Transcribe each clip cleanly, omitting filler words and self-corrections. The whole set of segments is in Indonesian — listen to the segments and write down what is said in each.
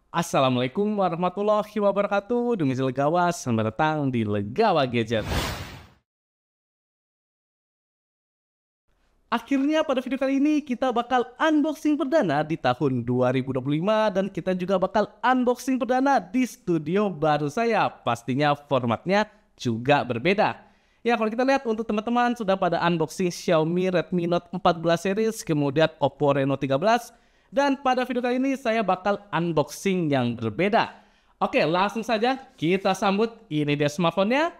Assalamualaikum warahmatullahi wabarakatuh. Domisili Legawas, selamat datang di Legawa Gadget. Akhirnya pada video kali ini kita bakal unboxing perdana di tahun 2025 dan kita juga bakal unboxing perdana di studio baru saya. Pastinya formatnya juga berbeda. Ya, kalau kita lihat untuk teman-teman sudah pada unboxing Xiaomi Redmi Note 14 series, kemudian Oppo Reno 13. Dan pada video kali ini saya bakal unboxing yang berbeda. Oke, langsung saja kita sambut. Ini dia smartphone-nya,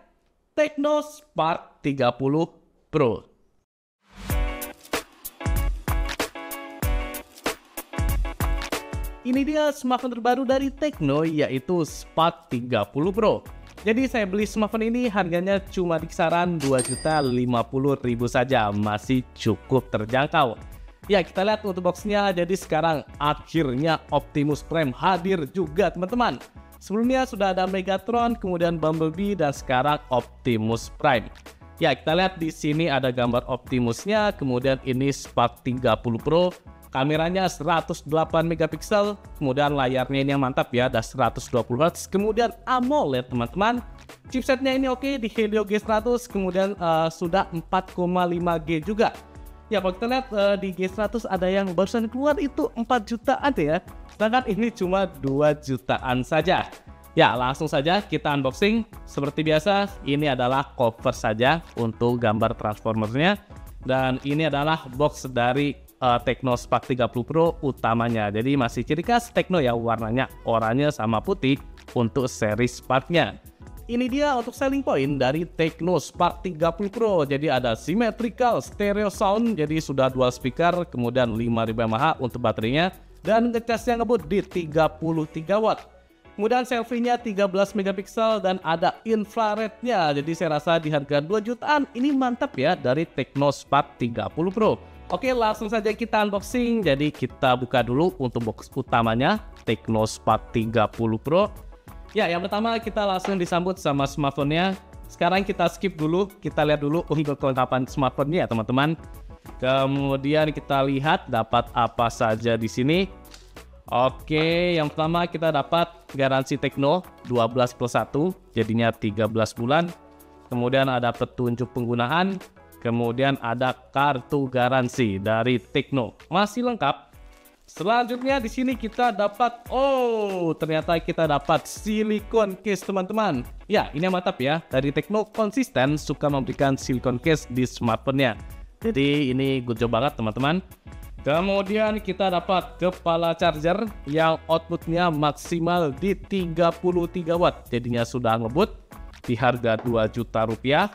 Tecno Spark 30 Pro. Ini dia smartphone terbaru dari Tecno, yaitu Spark 30 Pro. Jadi saya beli smartphone ini harganya cuma di kisaran 2.050.000 saja, masih cukup terjangkau. Ya, kita lihat untuk boxnya. Jadi sekarang akhirnya Optimus Prime hadir juga, teman-teman. Sebelumnya sudah ada Megatron, kemudian Bumblebee, dan sekarang Optimus Prime. Ya, kita lihat di sini ada gambar Optimusnya, kemudian ini Spark 30 Pro. Kameranya 108 megapiksel, kemudian layarnya ini yang mantap ya, ada 120 Hz, kemudian AMOLED, teman-teman. Chipsetnya ini oke, di Helio G100, kemudian sudah 4,5G juga. Ya, kalau kita lihat di G100 ada yang barusan keluar itu 4 jutaan ya. Sedangkan ini cuma 2 jutaan saja. Ya, langsung saja kita unboxing. Seperti biasa, ini adalah cover saja untuk gambar transformernya. Dan ini adalah box dari Tecno Spark 30 Pro utamanya. Jadi masih ciri khas Tecno ya, warnanya oranye sama putih untuk seri Spark-nya. Ini dia untuk selling point dari Tecno Spark 30 Pro. Jadi ada symmetrical stereo sound, jadi sudah dual speaker, kemudian 5000 mAh untuk baterainya, dan ngecasnya ngebut di 33 watt. Kemudian selfie-nya 13 megapiksel dan ada infrarednya. Jadi saya rasa di harga 2 jutaan ini mantap ya dari Tecno Spark 30 Pro. Oke, langsung saja kita unboxing. Jadi kita buka dulu untuk box utamanya Tecno Spark 30 Pro. Ya, yang pertama kita langsung disambut sama smartphone-nya. Sekarang kita skip dulu, kita lihat dulu untuk kelengkapan smartphone-nya, teman-teman. Kemudian kita lihat dapat apa saja di sini. Oke, yang pertama kita dapat garansi Tecno 12+1, jadinya 13 bulan. Kemudian ada petunjuk penggunaan, kemudian ada kartu garansi dari Tecno. Masih lengkap. Selanjutnya di sini kita dapat, ternyata kita dapat silikon case, teman-teman. Ya, ini yang mantap ya. Dari Tecno konsisten suka memberikan silikon case di smartphone-nya. Jadi ini good job banget, teman-teman. Kemudian kita dapat kepala charger yang outputnya maksimal di 33 watt. Jadinya sudah ngebut di harga 2 juta rupiah.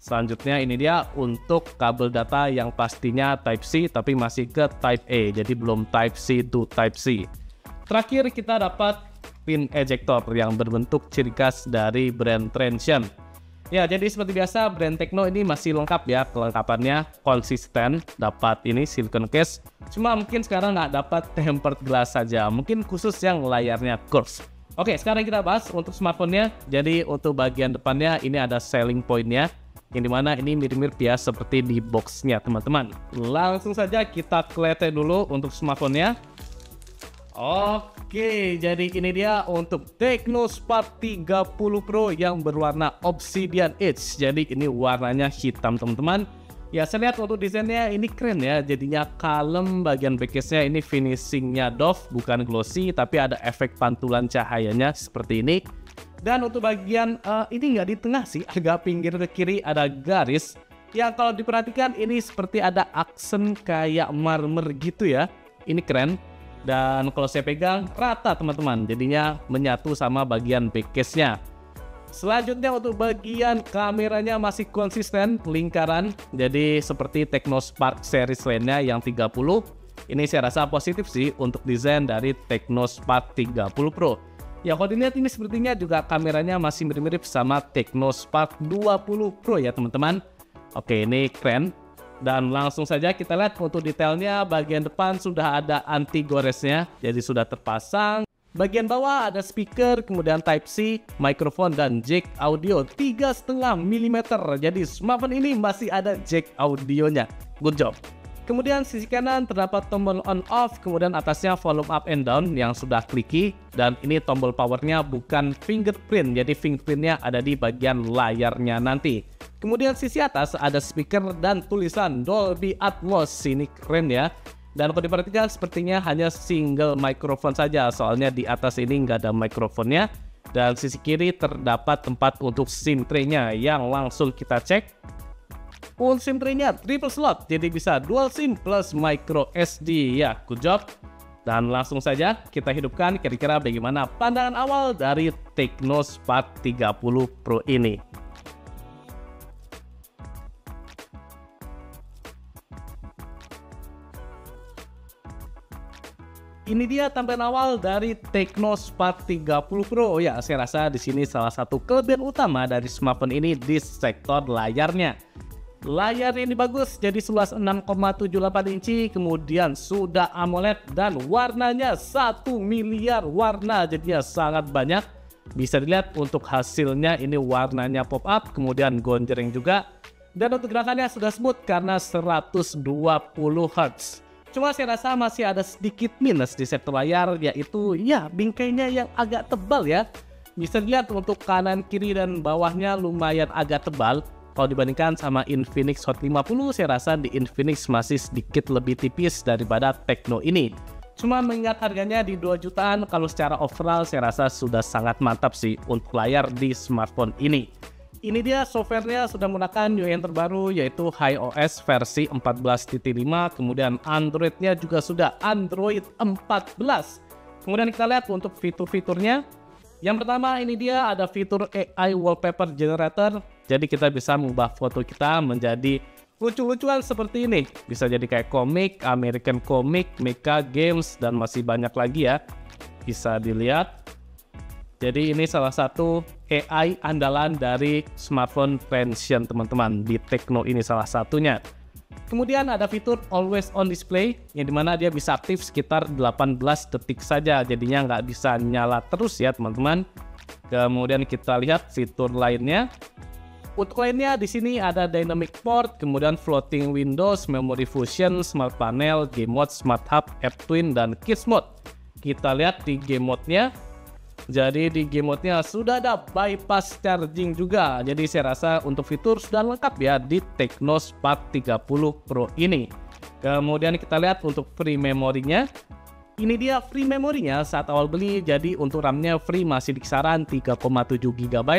Selanjutnya ini dia untuk kabel data yang pastinya Type-C tapi masih ke Type-A, jadi belum Type-C to Type-C. Terakhir kita dapat pin ejector yang berbentuk ciri khas dari brand Transsion. Ya, jadi seperti biasa brand Tecno ini masih lengkap ya, kelengkapannya konsisten. Dapat ini silicone case, cuma mungkin sekarang nggak dapat tempered glass saja, mungkin khusus yang layarnya curves. Oke, sekarang kita bahas untuk smartphone-nya. Jadi untuk bagian depannya ini ada selling point-nya, yang dimana ini mirip-mirip ya seperti di boxnya, teman-teman. Langsung saja kita kelete dulu untuk smartphone-nya. Oke, jadi ini dia untuk Tecno Spark 30 Pro yang berwarna Obsidian Edge. Jadi ini warnanya hitam, teman-teman. Ya, saya lihat untuk desainnya ini keren ya, jadinya kalem. Bagian backcase-nya ini finishingnya doff, bukan glossy, tapi ada efek pantulan cahayanya seperti ini. Dan untuk bagian ini nggak di tengah sih, agak pinggir ke kiri ada garis yang kalau diperhatikan ini seperti ada aksen kayak marmer gitu ya. Ini keren. Dan kalau saya pegang rata, teman-teman, jadinya menyatu sama bagian backcase-nya. Selanjutnya untuk bagian kameranya masih konsisten lingkaran, jadi seperti Tecno Spark series lainnya yang 30. Ini saya rasa positif sih untuk desain dari Tecno Spark 30 Pro. Ya, kalau dilihat ini sepertinya juga kameranya masih mirip-mirip sama Tecno Spark 20 Pro ya, teman-teman. Oke, ini keren. Dan langsung saja kita lihat untuk detailnya. Bagian depan sudah ada anti goresnya, jadi sudah terpasang. Bagian bawah ada speaker, kemudian Type-C, mikrofon, dan jack audio 3,5 mm. Jadi smartphone ini masih ada jack audionya. Good job. Kemudian sisi kanan terdapat tombol on off, kemudian atasnya volume up and down yang sudah kliki, dan ini tombol powernya bukan fingerprint, jadi fingerprintnya ada di bagian layarnya nanti. Kemudian sisi atas ada speaker dan tulisan Dolby Atmos, ini keren ya. Dan kalau diperhatikan sepertinya hanya single microphone saja, soalnya di atas ini nggak ada mikrofonnya. Dan sisi kiri terdapat tempat untuk SIM tray-nya yang langsung kita cek. Untuk SIM tray-nya triple slot, jadi bisa dual SIM plus micro SD ya, good job. Dan langsung saja kita hidupkan kira-kira bagaimana pandangan awal dari Tecno Spark 30 Pro ini. Ini dia tampilan awal dari Tecno Spark 30 Pro. Ya, saya rasa di sini salah satu kelebihan utama dari smartphone ini di sektor layarnya. Layar ini bagus, jadi seluas 6,78 inci, kemudian sudah AMOLED dan warnanya 1 miliar warna, jadi sangat banyak. Bisa dilihat untuk hasilnya ini warnanya pop up, kemudian gonjreng juga. Dan untuk gerakannya sudah smooth karena 120 Hz. Cuma saya rasa masih ada sedikit minus di sektor layar, yaitu ya bingkainya yang agak tebal ya. Bisa dilihat untuk kanan, kiri, dan bawahnya lumayan agak tebal. Kalau dibandingkan sama Infinix Hot 50, saya rasa di Infinix masih sedikit lebih tipis daripada Tecno ini. Cuma mengingat harganya di 2 jutaan, kalau secara overall saya rasa sudah sangat mantap sih untuk layar di smartphone ini. Ini dia softwarenya sudah menggunakan UI yang terbaru, yaitu iOS versi 14.5, kemudian Androidnya juga sudah Android 14. Kemudian kita lihat untuk fitur-fiturnya. Yang pertama ini dia ada fitur AI Wallpaper Generator, jadi kita bisa mengubah foto kita menjadi lucu-lucuan seperti ini. Bisa jadi kayak komik, American Comic, Mecha Games, dan masih banyak lagi ya. Bisa dilihat. Jadi ini salah satu AI andalan dari smartphone Transsion teman-teman, di Tecno ini salah satunya. Kemudian ada fitur Always On Display, yang dimana dia bisa aktif sekitar 18 detik saja, jadinya nggak bisa nyala terus ya teman-teman. Kemudian kita lihat fitur lainnya. Untuk lainnya di sini ada Dynamic Port, kemudian Floating Windows, Memory Fusion, Smart Panel, Game Mode, Smart Hub, App Twin, dan Kids Mode. Kita lihat di Game Mode-nya. Jadi di game mode-nya sudah ada bypass charging juga. Jadi saya rasa untuk fitur sudah lengkap ya di Tecno Spark 30 Pro ini. Kemudian kita lihat untuk free memorinya. Ini dia free memorinya saat awal beli. Jadi untuk RAM-nya free masih di kisaran 3,7 GB.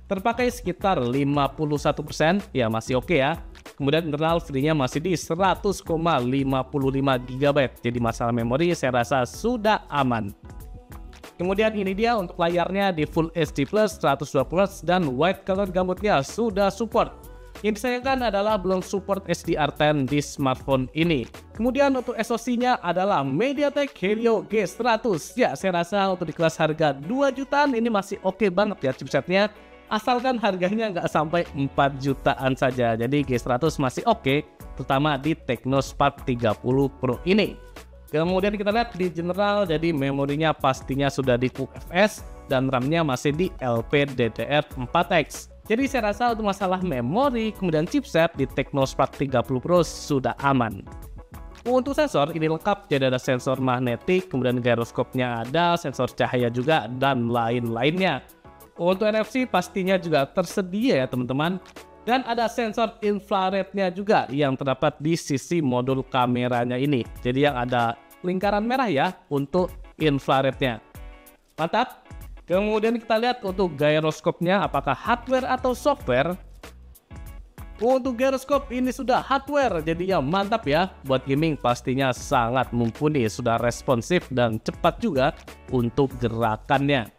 Terpakai sekitar 51%. Ya masih oke ya. Kemudian internal free-nya masih di 100,55 GB. Jadi masalah memori saya rasa sudah aman. Kemudian ini dia untuk layarnya di Full HD Plus 120Hz dan white color gambutnya sudah support. Yang disayangkan adalah belum support HDR10 di smartphone ini. Kemudian untuk SoC-nya adalah MediaTek Helio G100. Ya, saya rasa untuk di kelas harga 2 jutaan ini masih oke banget ya chipsetnya. Asalkan harganya nggak sampai 4 jutaan saja. Jadi G100 masih oke, terutama di Tecno Spark 30 Pro ini. Kemudian kita lihat di general, jadi memorinya pastinya sudah di UFS dan RAM-nya masih di LPDDR4X. Jadi saya rasa untuk masalah memori, kemudian chipset di Tecno Spark 30 Pro sudah aman. Untuk sensor ini lengkap, jadi ada sensor magnetik, kemudian gyroskopnya ada, sensor cahaya juga, dan lain-lainnya. Untuk NFC pastinya juga tersedia ya teman-teman. Dan ada sensor infrarednya juga yang terdapat di sisi modul kameranya ini. Jadi yang ada lingkaran merah ya untuk infrarednya. Mantap. Kemudian kita lihat untuk gyroskopnya apakah hardware atau software. Untuk gyroskop ini sudah hardware, jadi ya mantap ya. Buat gaming pastinya sangat mumpuni, sudah responsif dan cepat juga untuk gerakannya.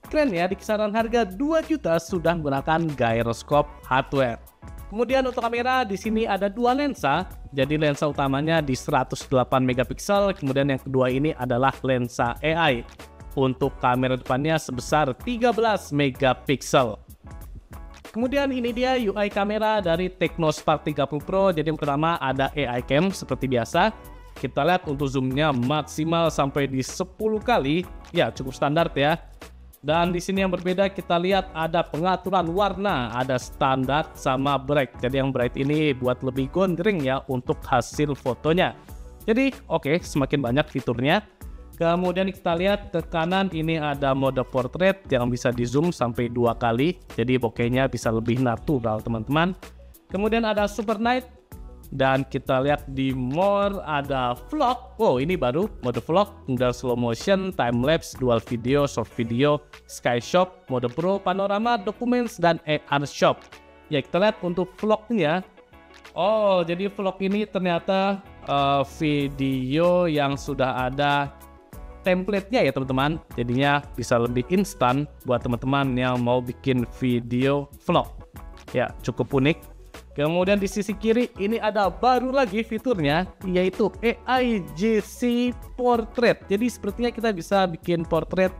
Keren ya, di kisaran harga 2 juta sudah menggunakan gyroskop hardware. Kemudian untuk kamera di sini ada 2 lensa. Jadi lensa utamanya di 108 megapiksel, kemudian yang kedua ini adalah lensa AI. Untuk kamera depannya sebesar 13 megapiksel. Kemudian ini dia UI kamera dari Tecno Spark 30 Pro. Jadi yang pertama ada AI Cam seperti biasa. Kita lihat untuk zoomnya maksimal sampai di 10 kali. Ya cukup standar ya. Dan di sini yang berbeda kita lihat ada pengaturan warna, ada standar sama bright. Jadi yang bright ini buat lebih gondreng ya untuk hasil fotonya. Jadi oke, semakin banyak fiturnya. Kemudian kita lihat ke kanan ini ada mode portrait yang bisa di zoom sampai 2 kali. Jadi bokehnya bisa lebih natural teman-teman. Kemudian ada super night. Dan kita lihat di more ada vlog. Wow, ini baru mode vlog, kemudian slow motion, time lapse, dual video, short video, sky shop, mode pro, panorama, documents, dan AR shop. Ya, kita lihat untuk vlognya. Oh, jadi vlog ini ternyata video yang sudah ada template-nya ya teman-teman. Jadinya bisa lebih instan buat teman-teman yang mau bikin video vlog. Ya, cukup unik. Kemudian di sisi kiri ini ada baru lagi fiturnya, yaitu AI GC Portrait. Jadi sepertinya kita bisa bikin portrait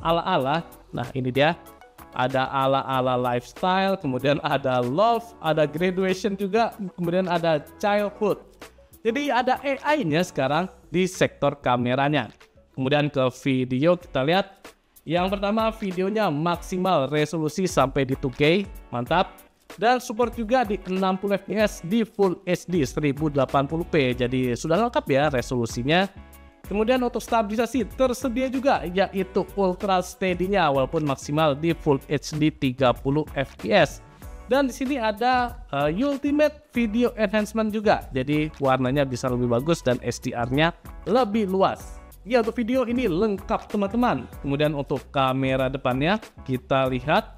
ala-ala. Nah ini dia, ada ala-ala lifestyle, kemudian ada love, ada graduation juga, kemudian ada childhood. Jadi ada AI-nya sekarang di sektor kameranya. Kemudian ke video kita lihat, yang pertama videonya maksimal resolusi sampai di 2K, mantap. Dan support juga di 60 fps di Full HD 1080p. Jadi sudah lengkap ya resolusinya. Kemudian untuk stabilisasi tersedia juga, yaitu Ultra Steady-nya walaupun maksimal di Full HD 30 fps. Dan di sini ada Ultimate Video Enhancement juga. Jadi warnanya bisa lebih bagus dan SDR-nya lebih luas. Ya, untuk video ini lengkap teman-teman. Kemudian untuk kamera depannya kita lihat.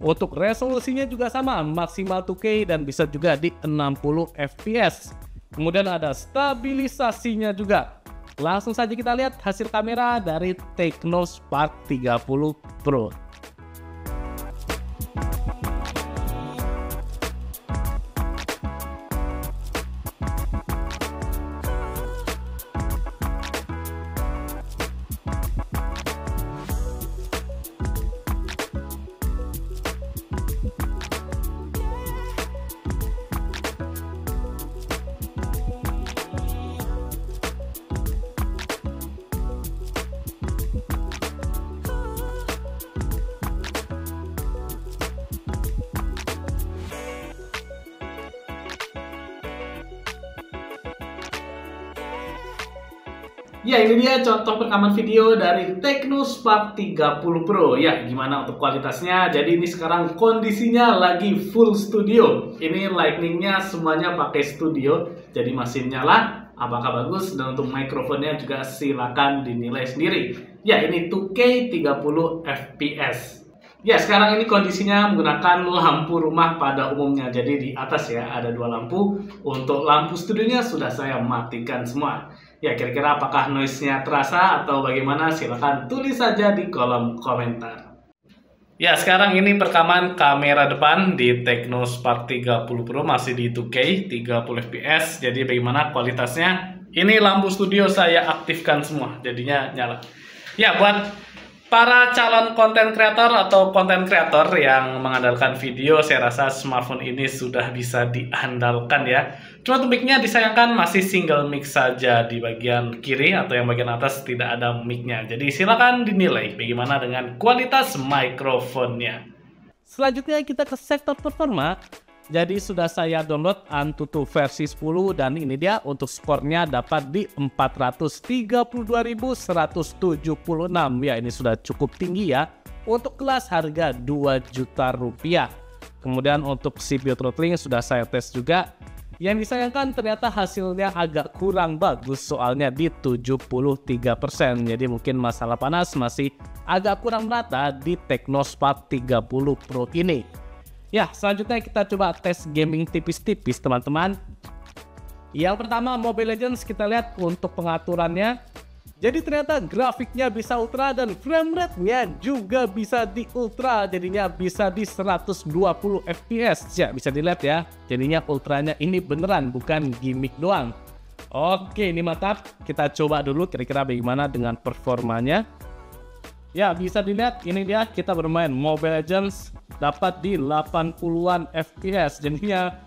Untuk resolusinya juga sama, maksimal 2K dan bisa juga di 60 fps. Kemudian ada stabilisasinya juga. Langsung saja kita lihat hasil kamera dari Tecno Spark 30 Pro. Ya, ini dia contoh rekaman video dari Tecno Spark 30 Pro. Ya, gimana untuk kualitasnya? Jadi ini sekarang kondisinya lagi full studio. Ini lightning-nya semuanya pakai studio, jadi masih nyala. Apakah bagus? Dan untuk mikrofonnya juga silakan dinilai sendiri. Ya, ini 2K 30 fps. Ya, sekarang ini kondisinya menggunakan lampu rumah pada umumnya. Jadi di atas ya ada 2 lampu. Untuk lampu studionya sudah saya matikan semua. Ya, kira-kira apakah noise-nya terasa atau bagaimana? Silahkan tulis saja di kolom komentar. Ya, sekarang ini perekaman kamera depan di Tecno Spark 30 Pro masih di 2K 30 fps. Jadi bagaimana kualitasnya? Ini lampu studio saya aktifkan semua, jadinya nyala. Ya, buat para calon konten kreator atau konten kreator yang mengandalkan video, saya rasa smartphone ini sudah bisa diandalkan ya. Cuma untuk mic-nya disayangkan masih single mic saja di bagian kiri atau yang bagian atas tidak ada mic-nya. Jadi silakan dinilai bagaimana dengan kualitas mikrofonnya. Selanjutnya kita ke sektor performa. Jadi sudah saya download Antutu versi 10 dan ini dia untuk skornya dapat di 432.176. Ya, ini sudah cukup tinggi ya untuk kelas harga 2 juta rupiah. Kemudian untuk CPU throttling sudah saya tes juga. Yang disayangkan ternyata hasilnya agak kurang bagus soalnya di 73%. Jadi mungkin masalah panas masih agak kurang merata di Tecno Spark 30 Pro ini. Ya, selanjutnya kita coba tes gaming tipis-tipis teman-teman. Yang pertama Mobile Legends, kita lihat untuk pengaturannya. Jadi ternyata grafiknya bisa ultra dan frame rate-nya juga bisa di ultra. Jadinya bisa di 120 fps. Ya, bisa dilihat ya. Jadinya ultranya ini beneran bukan gimmick doang. Oke, ini mantap. Kita coba dulu kira-kira bagaimana dengan performanya. Ya, bisa dilihat ini dia kita bermain Mobile Legends dapat di 80-an fps. Jadinya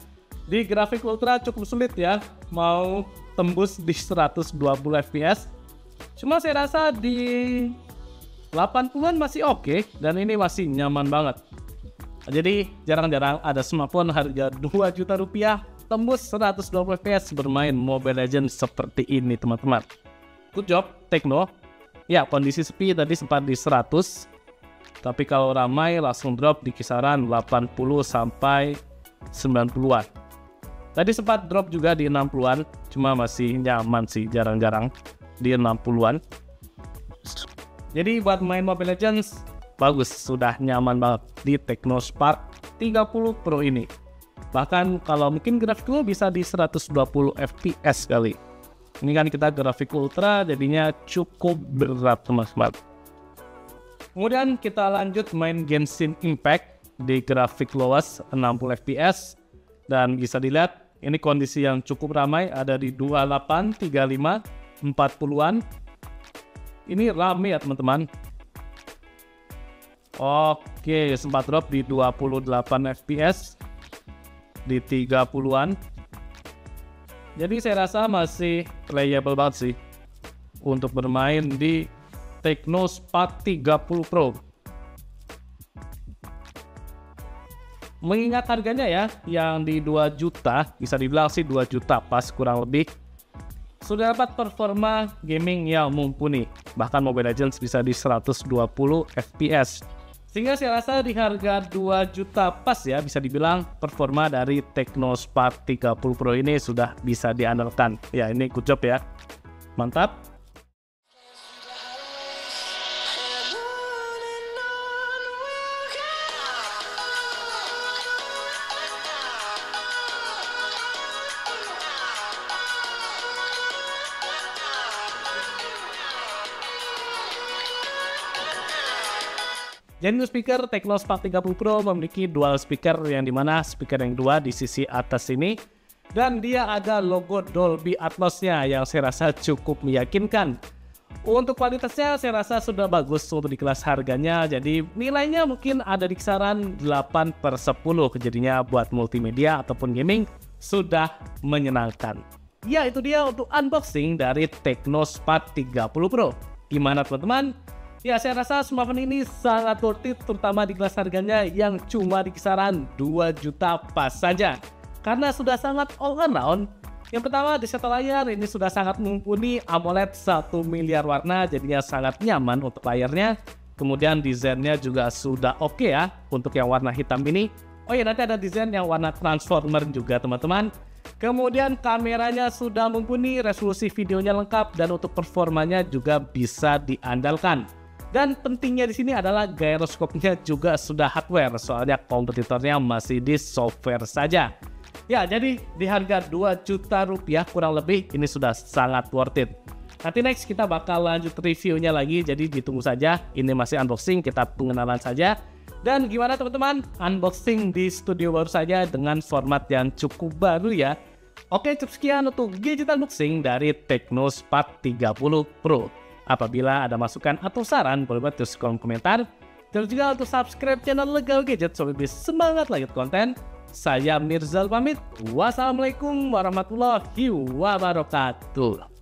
di grafik ultra cukup sulit ya mau tembus di 120 fps. Cuma saya rasa di 80-an masih oke, dan ini masih nyaman banget. Jadi jarang-jarang ada smartphone harga 2 juta rupiah tembus 120 fps bermain Mobile Legends seperti ini teman-teman. Good job Tecno. Ya, kondisi sepi tadi sempat di 100, tapi kalau ramai langsung drop di kisaran 80 sampai 90-an. Tadi sempat drop juga di 60-an, cuma masih nyaman sih, jarang-jarang di 60-an. Jadi buat main Mobile Legends bagus, sudah nyaman banget di Tecno Spark 30 Pro ini. Bahkan kalau mungkin grafiknya bisa di 120 fps kali. Ini kan kita grafik ultra, jadinya cukup berat teman-teman. Kemudian kita lanjut main Genshin Impact di grafik lowest 60 fps. Dan bisa dilihat ini kondisi yang cukup ramai, ada di 28, 35, 40-an. Ini rame ya teman-teman. Oke, sempat drop di 28 fps, di 30-an. Jadi saya rasa masih playable banget sih untuk bermain di Tecno Spark 30 Pro. Mengingat harganya ya, yang di 2 juta, bisa dibilang sih 2 juta pas kurang lebih, sudah dapat performa gaming yang mumpuni. Bahkan Mobile Legends bisa di 120 fps. Sehingga saya rasa di harga 2 juta pas ya, bisa dibilang performa dari Tecno Spark 30 Pro ini sudah bisa diandalkan. Ya, ini good job ya. Mantap. Jadi untuk speaker Tecno Spark 30 Pro memiliki dual speaker, yang dimana speaker yang kedua di sisi atas ini, dan dia ada logo Dolby Atmos-nya yang saya rasa cukup meyakinkan. Untuk kualitasnya saya rasa sudah bagus untuk di kelas harganya, jadi nilainya mungkin ada di kisaran 8/10, jadinya buat multimedia ataupun gaming sudah menyenangkan. Ya, itu dia untuk unboxing dari Tecno Spark 30 Pro. Gimana teman-teman? Ya, saya rasa smartphone ini sangat worth it, terutama di kelas harganya yang cuma di kisaran 2 juta pas saja. Karena sudah sangat all around. Yang pertama, di setel layar ini sudah sangat mumpuni, AMOLED 1 miliar warna, jadinya sangat nyaman untuk layarnya. Kemudian desainnya juga sudah oke ya untuk yang warna hitam ini. Oh ya, nanti ada desain yang warna transformer juga teman-teman. Kemudian kameranya sudah mumpuni, resolusi videonya lengkap, dan untuk performanya juga bisa diandalkan. Dan pentingnya di sini adalah gyroskopnya juga sudah hardware, soalnya kompetitornya masih di software saja. Ya, jadi di harga 2 juta rupiah kurang lebih ini sudah sangat worth it. Nanti next kita bakal lanjut reviewnya lagi, jadi ditunggu saja. Ini masih unboxing, kita pengenalan saja. Dan gimana teman-teman? Unboxing di studio baru saja dengan format yang cukup baru ya. Oke, cukup sekian untuk gadget unboxing dari Tecno Spark 30 Pro. Apabila ada masukan atau saran, boleh buat tulis kolom komentar. Dan juga untuk subscribe channel Legal Gadget supaya lebih semangat lagi konten. Saya Mirzal pamit. Wassalamualaikum warahmatullahi wabarakatuh.